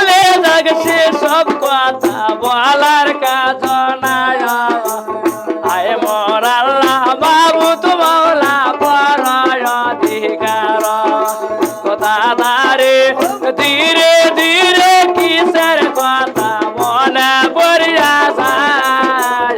বলে লাগছে সব কথা বলার কাজ নাই আয় মোর আল্লাহ বাবু তোমাওলা পরায় অধিকার কথা দারে ধীরে ধীরে কিসের কথা মনে পড়িয়া যায়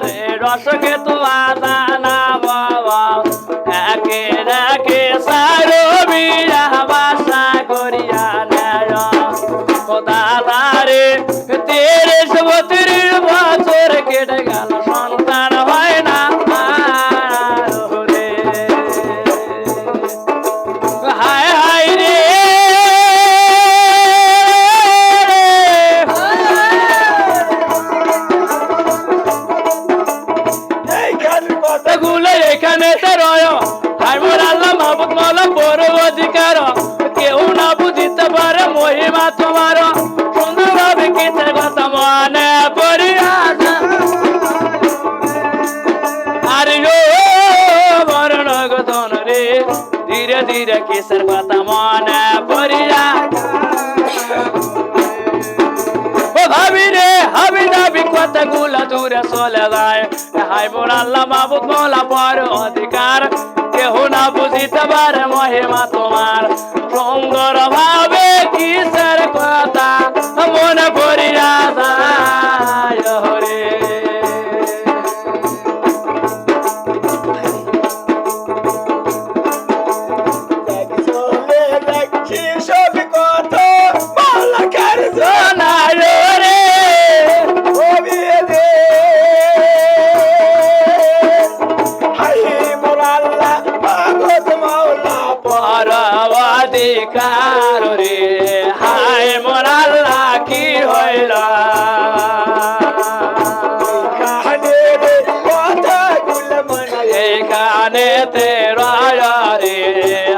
রে রসকে তো আদানা বাবা একে রাখে সারো বিরা বাসা করিয়া নেয় দাদারে 30-32 বছর কেটে গেল সন্তান হয় না রে হায় হায় রে এখানে রয় হায় মোর আল্লাহ মাহবুব মৌলা বড় অধিকার কেউ না বুঝিতে পারে মহিমা তোমার সুন্দর ভাবে কিসের কথা মনে পড়িয়া আরে ও বরণ গধন রে ধীরে ধীরে কিসের কথা মনে পড়িয়া ভাবি রে হাবি যাবি কথাগুলা দূরে চলে যায় হায় মোর আল্লাহ মাহবুব মৌলা বড় অধিকার কেহ না বুঝিতে পারে মহিমা তোমার সুন্দর ভাবে কিসের কথা মনে পড়িয়া যায় রে সব কথা বলা কার জানায় রে অধিকার রে হায় মোর আল্লাহ কি হইল এখানে তে রয় রে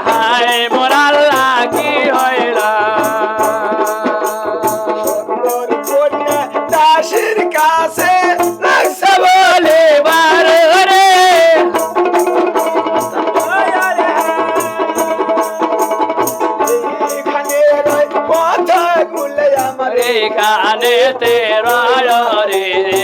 হায় মোর আল্লাহ কি হইল দাসের কাছে রাখছে বলে বার রে এখানে তে রয় রে